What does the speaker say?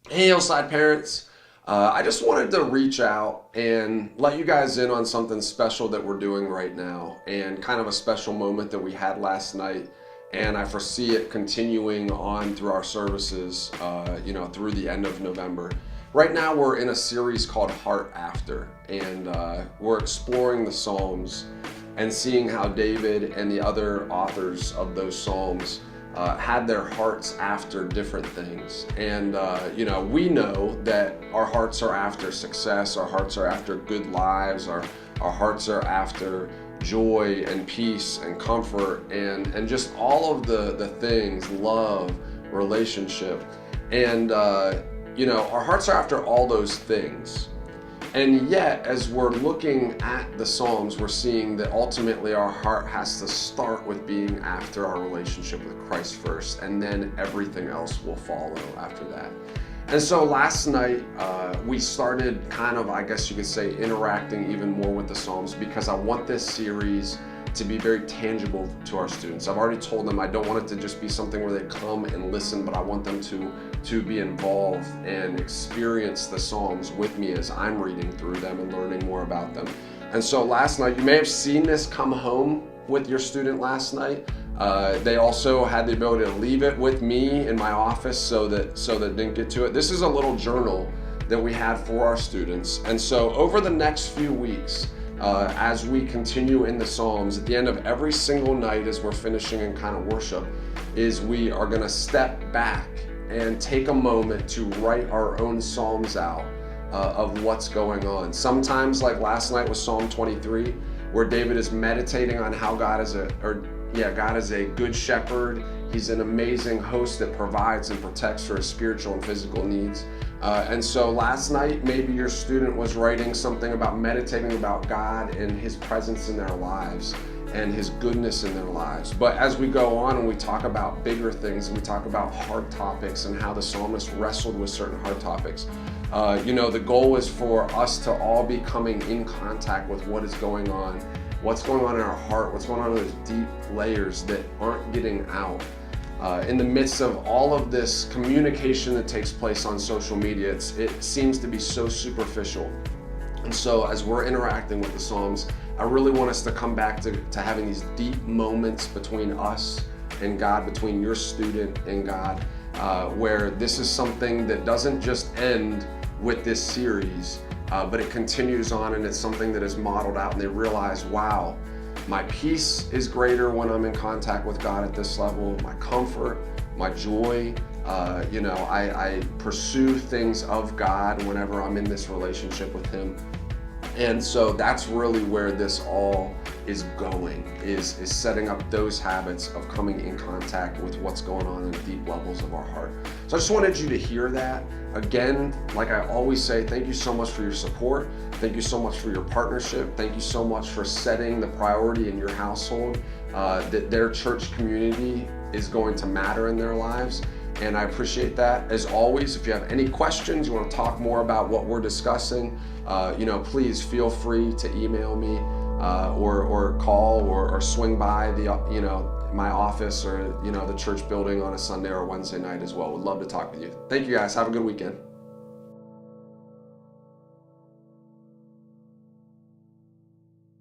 Hey, Hillside parents. I just wanted to reach out and let you guys in on something special that we're doing right now and kind of a special moment that we had last night. And I foresee it continuing on through our services, through the end of November. Right now, we're in a series called Heart After, and we're exploring the Psalms and seeing how David and the other authors of those Psalms had their hearts after different things. And, we know that our hearts are after success, our hearts are after good lives, our hearts are after joy and peace and comfort and just all of the things, love, relationship. And, our hearts are after all those things. And yet, as we're looking at the Psalms, we're seeing that ultimately our heart has to start with being after our relationship with Christ first, and then everything else will follow after that. And so last night, we started kind of, I guess you could say, interacting even more with the Psalms because I want this series to be very tangible to our students. I've already told them I don't want it to just be something where they come and listen, but I want them to be involved and experience the Psalms with me as I'm reading through them and learning more about them. And so last night, you may have seen this come home with your student last night. They also had the ability to leave it with me in my office so that didn't get to it. This is a little journal that we had for our students. And so over the next few weeks, as we continue in the Psalms, at the end of every single night as we're finishing in kind of worship, is we are going to step back and take a moment to write our own Psalms out of what's going on. Sometimes, like last night, was Psalm 23, where David is meditating on how God is a good shepherd. He's an amazing host that provides and protects for his spiritual and physical needs. And so last night, maybe your student was writing something about meditating about God and his presence in their lives and his goodness in their lives. But as we go on and we talk about bigger things and we talk about hard topics and how the psalmist wrestled with certain hard topics, the goal is for us to all be coming in contact with what is going on, what's going on in our heart, what's going on in those deep layers that aren't getting out. In the midst of all of this communication that takes place on social media, it seems to be so superficial. And so as we're interacting with the Psalms, I really want us to come back to having these deep moments between us and God, between your student and God, where this is something that doesn't just end with this series, but it continues on and it's something that is modeled out and they realize, wow, my peace is greater when I'm in contact with God at this level, my comfort, my joy. I pursue things of God whenever I'm in this relationship with him. And so that's really where this all is going, is setting up those habits of coming in contact with what's going on in deep levels of our heart. So I just wanted you to hear that. Again, like I always say, thank you so much for your support. Thank you so much for your partnership. Thank you so much for setting the priority in your household that their church community is going to matter in their lives. And I appreciate that. As always, if you have any questions, you want to talk more about what we're discussing, please feel free to email me or call or swing by my office or the church building on a Sunday or Wednesday night as well. Would love to talk with you. Thank you guys. Have a good weekend.